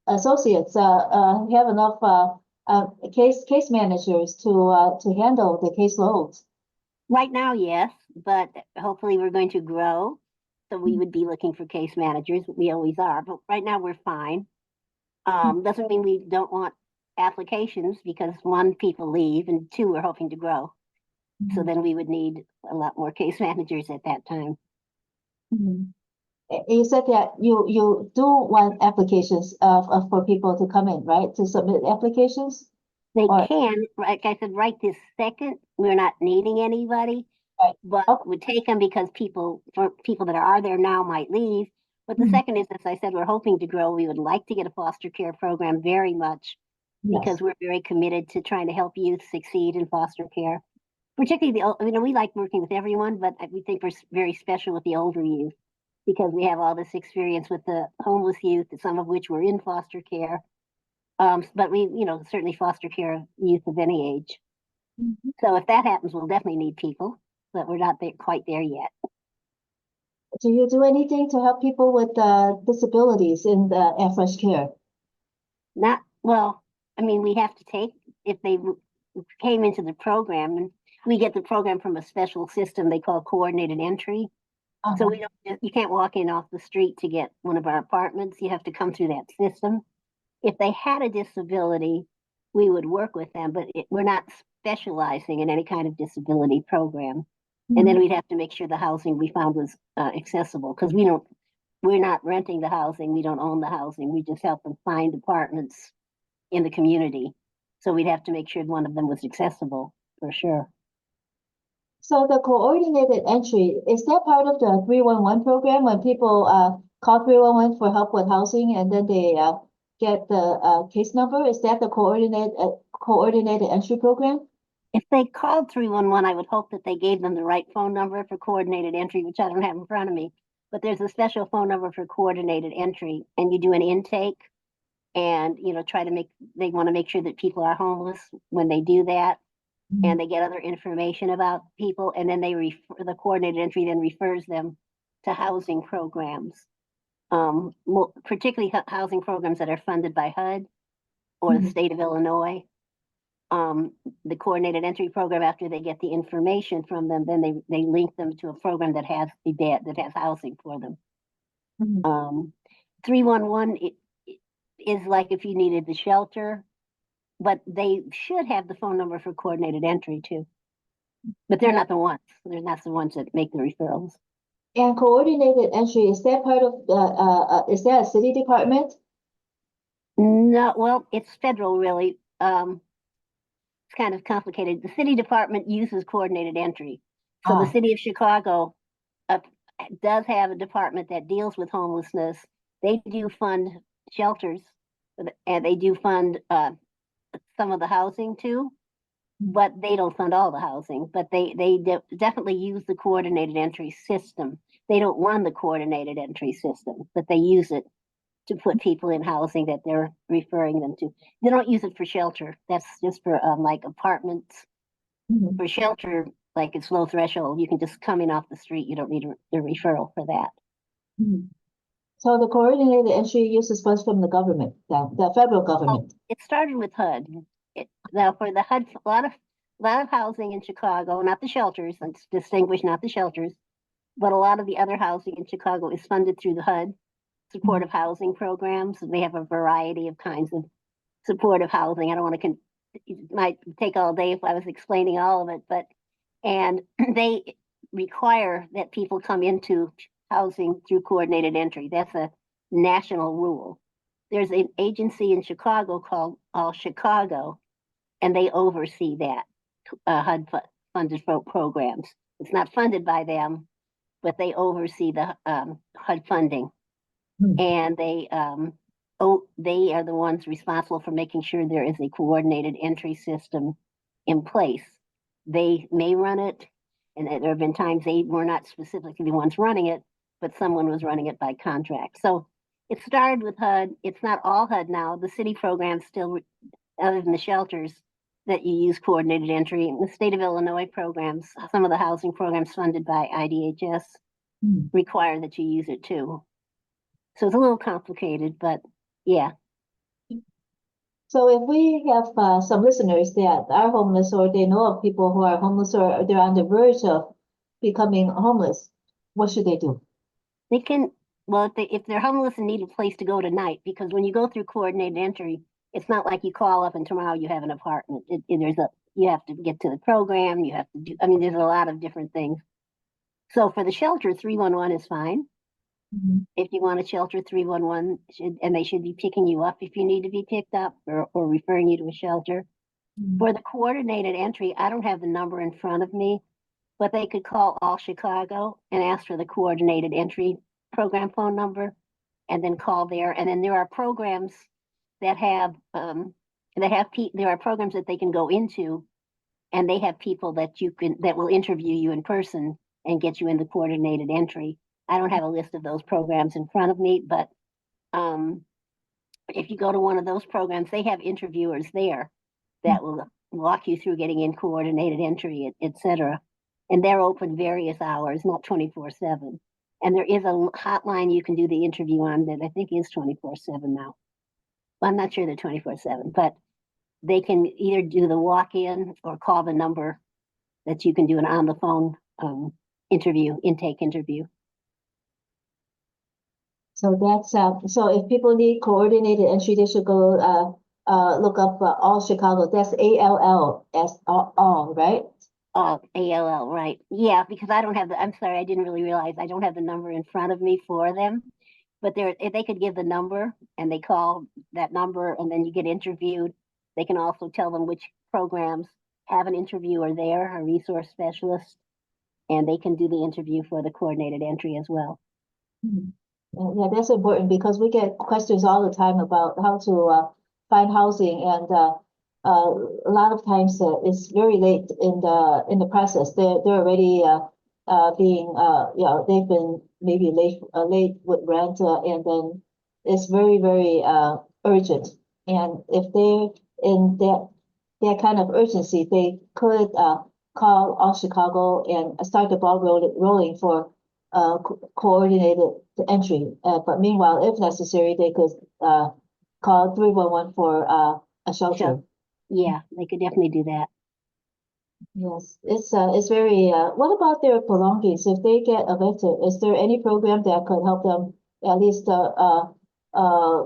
associates? Have enough case managers to handle the caseloads? Right now, yes, but hopefully we're going to grow. So we would be looking for case managers. We always are, but right now we're fine. Doesn't mean we don't want applications because one, people leave, and two, we're hoping to grow. So Mhm. then we would need a lot more case managers at that time. Mhm. You said that you do want applications for people to come in, right? To submit applications They or can, like I said, right this second, we're not needing anybody, right. but Okay. would take them because for people that are there now might leave. But the Mhm. second is, as I said, we're hoping to grow. We would like to get a foster care program very much because Yes. we're very committed to trying to help youth succeed in foster care. Particularly we like working with everyone, but we think we're very special with the older youth because we have all this experience with the homeless youth, some of which were in foster care. But we, certainly foster care youth of any age. Mhm. So if that happens, we'll definitely need people, but we're not quite there yet. Do you do anything to help people with disabilities in the at-fresh care? Not well. I mean, we have to take if they came into the program, and we get the program from a special system they call coordinated entry. So Uh-huh. we don't, you can't walk in off the street to get one of our apartments. You have to come through that system. If they had a disability, we would work with them, but we're not specializing in any kind of disability program. And then Mhm. we'd have to make sure the housing we found was accessible because we're not renting the housing. We don't own the housing. We just help them find apartments in the community. So we'd have to make sure one of them was accessible for sure. So the coordinated entry, is that part of the 311 program when people call 311 for help with housing and then they get the case number? Is that the coordinated entry program? If they called 311, I would hope that they gave them the right phone number for coordinated entry, which I don't have in front of me. But there's a special phone number for coordinated entry, and you do an intake and try to they want to make sure that people are homeless when they do that, and they get other information about people, and then the coordinated entry then refers them to housing programs, particularly housing programs that are funded by HUD or the Mhm. state of Illinois. The coordinated entry program, after they get the information from them, then they link them to a program that has that has housing for them. Mhm. 311 is like if you needed the shelter, but they should have the phone number for coordinated entry too. But they're not the ones. They're not the ones that make the referrals. And coordinated entry, is that part of is that a city department? No, well, it's federal really. It's kind of complicated. The city department uses coordinated entry. So the Ah, city of Chicago uh, does have a department that deals with homelessness. They do fund shelters, and they do fund some of the housing too, mm, but they don't fund all the housing. But they definitely use the coordinated entry system. They don't run the coordinated entry system, but they use it to put people in housing that they're referring them to. They don't use it for shelter. That's just for like apartments. mhm, For shelter, like it's low threshold, you can just come in off the street. You don't need a referral for that. mhm. So the coordinated entry uses funds from the government, the federal Oh, government. it started with HUD. Now for the HUD, a lot of housing in Chicago, not the shelters. Let's distinguish not the shelters, but a lot of the other housing in Chicago is funded through the HUD Mhm, supportive housing programs. They have a variety of kinds of supportive housing. I don't want to it might take all day if I was explaining all of it, but and they require that people come into housing through coordinated entry. That's a national rule. There's an agency in Chicago called All Chicago, and they oversee that HUD funded programs. It's not funded by them, but they oversee the HUD funding, mhm, and they are the ones responsible for making sure there is a coordinated entry system in place. They may run it, and there have been times they were not specifically the ones running it, but someone was running it by contract. So it started with HUD. It's not all HUD now. The city programs still, other than the shelters, that you use coordinated entry. In the state of Illinois programs, some of the housing programs funded by IDHS mhm. require that you use it too. So it's a little complicated, but yeah, So if we have some listeners that are homeless or they know of people who are homeless or they're on the verge of becoming homeless, what should they do? they can. Well, if they're homeless and need a place to go tonight, because when you go through coordinated entry, it's not like you call up and tomorrow you have an apartment. There's a you have to get to the program. You have to do. I mean, there's a lot of different things. So for the shelter, 311 is fine. Mhm, If you want a shelter, 311 should, and they should be picking you up if you need to be picked up or referring you to a shelter. mhm, For the coordinated entry, I don't have the number in front of me, but they could call All Chicago and ask for the coordinated entry program phone number and then call there. And then there are programs that have there are programs that they can go into, and they have people that will interview you in person and get you into coordinated entry. I don't have a list of those programs in front of me, but um, if you go to one of those programs, they have interviewers there mhm. that will walk you through getting in coordinated entry, et cetera. And they're open various hours, not 24/7. And there is a hotline you can do the interview on that I think is 24/7 now. Well, I'm not sure they're 24/7, but they can either do the walk in or call the number that you can do an on the phone intake interview. So that's so if people need coordinated entry, they should go look up All Chicago. That's ALLS all, right? Oh, ALL, right. Yeah, because I'm sorry, I didn't really realize I don't have the number in front of me for them. But if they could give the number and they call that number and then you get interviewed, they can also tell them which programs have an interviewer there, a resource specialist, and they can do the interview for the coordinated entry as well. Mhm. Yeah, that's important because we get questions all the time about how to find housing, and a lot of times it's very late in the process. They're already being they've been maybe late with rent, and then it's very urgent. And if they're in that kind of urgency, they could call All Chicago and start the ball rolling for coordinated entry. But meanwhile, if necessary, they could call 311 for a So, shelter. yeah, they could definitely do that. Yes, it's very. What about their belongings? If they get evicted, is there any program that could help them at least uh,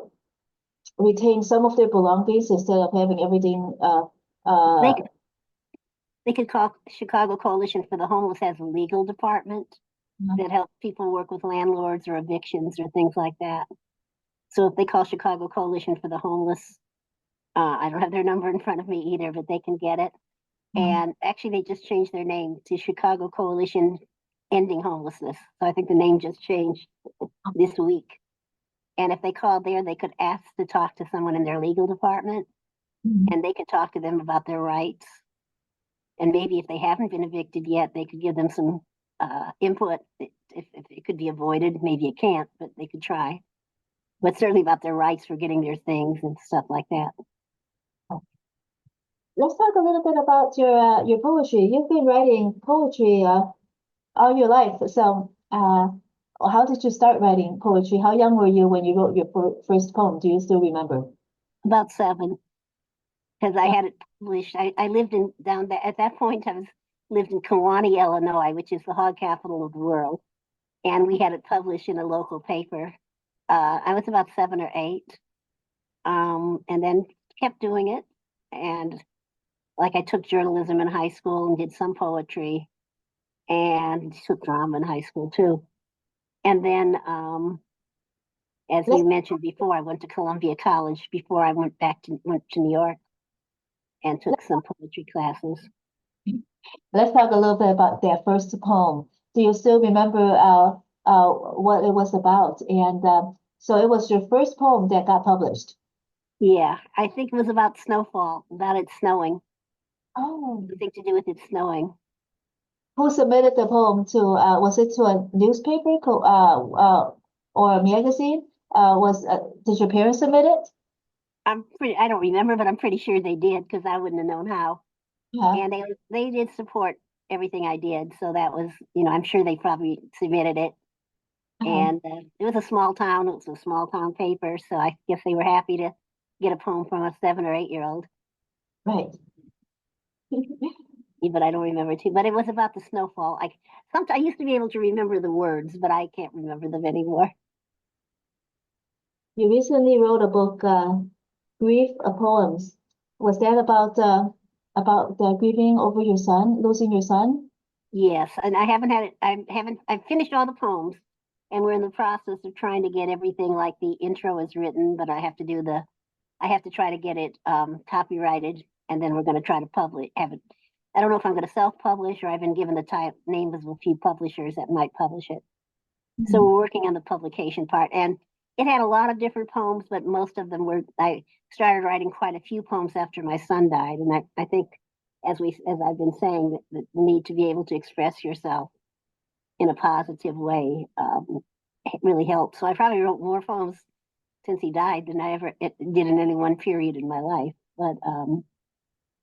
retain some of their belongings instead of having everything They uh, they could call Chicago Coalition for the Homeless has a legal department that helps people work with landlords or evictions or things like that. So if they call Chicago Coalition for the Homeless, I don't have their number in front of me either, but they can get it. And actually, they just changed their name to Chicago Coalition Ending Homelessness. So I think the name just changed this week. And if they called there, they could ask to talk to someone in their legal department, and they could talk to them about their rights. And maybe if they haven't been evicted yet, they could give them some input. If it could be avoided, maybe it can't, but they could try. But certainly about their rights for getting their things and stuff like that. Let's talk a little bit about your poetry. You've been writing poetry all your life. So, how did you start writing poetry? How young were you when you wrote your first poem? Do you still remember? About 7, because I had it published. I lived in down there at that point. Lived in Kewanee, Illinois, which is the hog capital of the world, and we had it published in a local paper. I was about 7 or 8, and then kept doing it. And like I took journalism in high school and did some poetry, and took drama in high school too. And then, as Let's, you mentioned before, I went to Columbia College before I went to New York and took some poetry classes. let's talk a little bit about that first poem. Do you still remember what it was about? And so it was your first poem that got published. Yeah, I think it was about snowfall, about it snowing. Oh, Something to do with it snowing. who submitted the poem to? Was it to a newspaper or a magazine? Did your parents submit it? I don't remember, but I'm pretty sure they did because I wouldn't have known how. Yeah. And they did support everything I did, so that was, I'm sure they probably submitted it. And it was a small town. It was a small town paper, so I guess they were happy to get a poem from a 7 or 8-year-old. Right. But I don't remember too. But it was about the snowfall. I used to be able to remember the words, but I can't remember them anymore. You recently wrote a book, Grief Poems. Was that about the grieving over your son, losing your son? Yes, and I haven't had it. I've finished all the poems, and we're in the process of trying to get everything like the intro is written. But I have to try to get it copyrighted, and then we're going to try to publish. Have it. I don't know if I'm going to self-publish or I've been given the names of a few publishers that might publish it. So we're working on the publication part, and it had a lot of different poems, but most of them were. I started writing quite a few poems after my son died, and I think, as I've been saying, the need to be able to express yourself in a positive way it really helped. So I probably wrote more poems since he died than I ever did in any one period in my life. But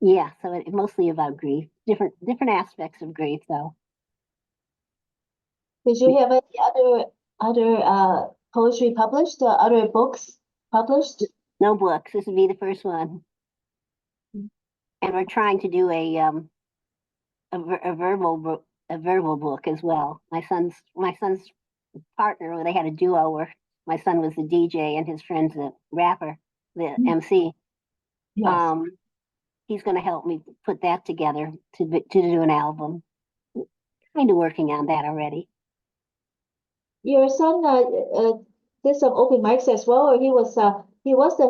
yeah, so it mostly about grief, different aspects of grief, though. Did you have any other poetry published, other books published? No books. This would be the first one, and we're trying to do a verbal book as well. My son's partner, they had a duo where my son was the DJ and his friend's the rapper, the MC. Yes. He's going to help me put that together to do an album. Kind of working on that already. Your son did some open mics as well, or he was the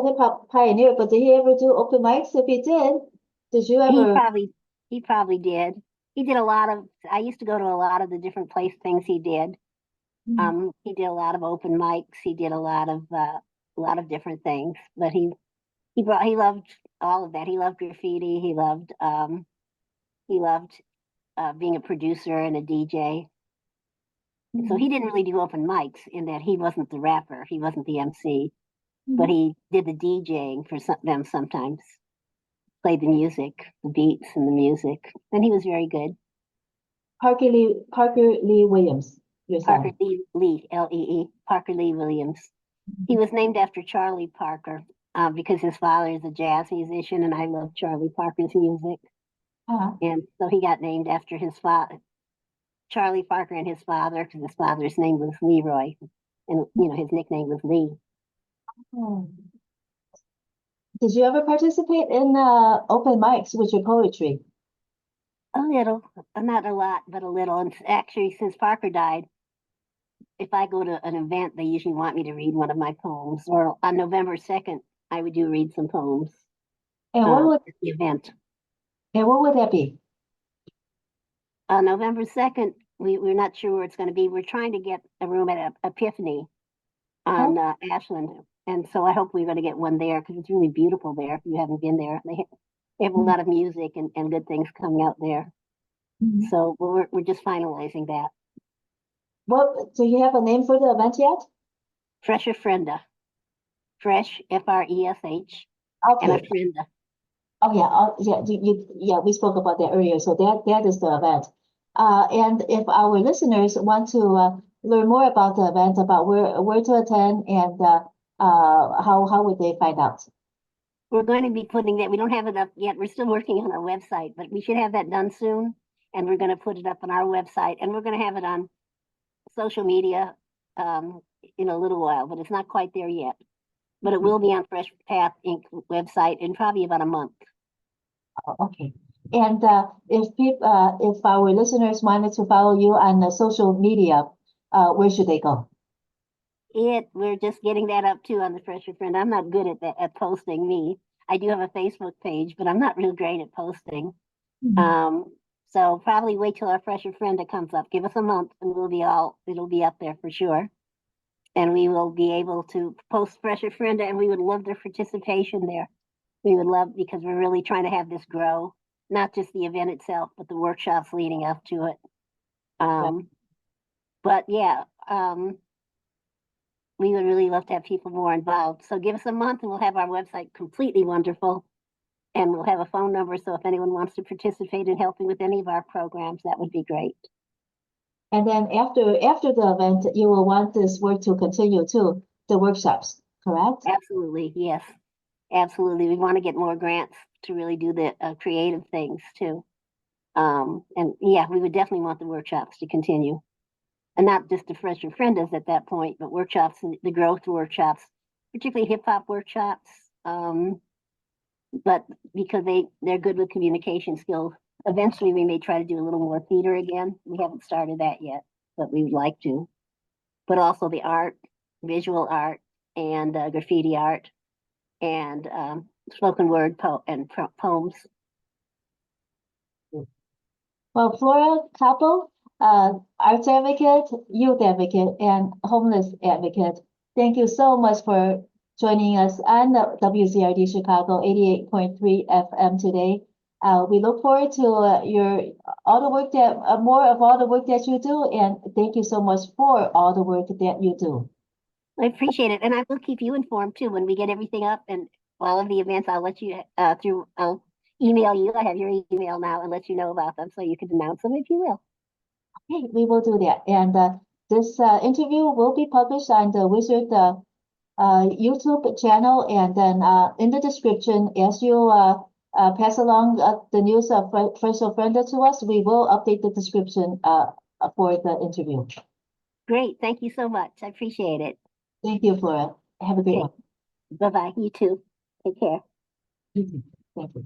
hip hop pioneer, but did he ever do open mics? If he did you He ever? probably did. He did a lot of. I used to go to a lot of the different things he did. He did a lot of open mics. He did a lot of different things. But he loved all of that. He loved graffiti. He loved being a producer and a DJ. So he didn't really do open mics in that he wasn't the rapper. He wasn't the MC, but he did the DJing for them sometimes. Played the music, the beats and the music, and he was very good. Parker Lee Williams, your Parker son. Lee, Lee, Parker Lee Williams. He was named after Charlie Parker because his father is a jazz musician, and I love Charlie Parker's music. And so he got named after his father, Charlie Parker, and his father, because his father's name was Leroy, and his nickname was Lee. Did you ever participate in open mics with your poetry? A little, not a lot, but a little. And actually, since Parker died, if I go to an event, they usually want me to read one of my poems. Or on November 2nd, I would read some poems And what would at the event. that be? November 2nd, we're not sure where it's going to be. We're trying to get a room at Epiphany on Ashland. And so I hope we're going to get one there because it's really beautiful there if you haven't been there. They have a lot of music and good things coming out there. Mhm. So we're just finalizing that. Do you have a name for the event yet? Fresher Frenda. Fresh, Fresh, and a Okay. Frenda. Oh yeah, yeah. We spoke about that earlier. So that is the event. And if our listeners want to learn more about the event, about where to attend, and how would they find out? We're going to be putting that. We don't have it up yet. We're still working on our website, but we should have that done soon. And we're going to put it up on our website, and we're going to have it on social media in a little while, but it's not quite there yet. But it will be on Fresh Path Inc. website in probably about a month. Okay. And if our listeners wanted to follow you on the social media, where should they go? We're just getting that up too on the Fresher Friend. I'm not good at posting me. I do have a Facebook page, but I'm not real great at posting. So probably wait till our Fresher Friend comes up. Give us a month and it'll be up there for sure. And we will be able to post Fresher Friend, and we would love their participation there. We would love, because we're really trying to have this grow, not just the event itself, but the workshops leading up to it. But yeah, we would really love to have people more involved. So give us a month and we'll have our website completely wonderful. And we'll have a phone number. So if anyone wants to participate in helping with any of our programs, that would be great. And then after the event, you will want this work to continue too, the workshops, correct? Absolutely. Yes, absolutely. We want to get more grants to really do the creative things too. And yeah, we would definitely want the workshops to continue. And not just the Fresher Friendas at that point, but workshops, the growth workshops, particularly hip hop workshops. But because they're good with communication skills, eventually we may try to do a little more theater again. We haven't started that yet, but we would like to. But also the art, visual art, and graffiti art, and spoken word poems. Well, Flora Koppel, arts advocate, youth advocate, and homeless advocate, thank you so much for joining us on the WZRD Chicago 88.3 FM today. We look forward to all the work more of all the work that you do, and thank you so much for all the work that you do. I appreciate it, and I will keep you informed too when we get everything up and all of the events. I'll let you I'll email you. I have your email now and let you know about them so you can announce them if you will. Okay, we will do that. And this interview will be published on the Wizard YouTube channel, and then in the description, as you pass along the news of Fresh Offender to us, we will update the description for the interview. Great, thank you so much. I appreciate it. Thank you, Flora. Have a great one. Bye-bye. You too. Take care. You too. Thank you.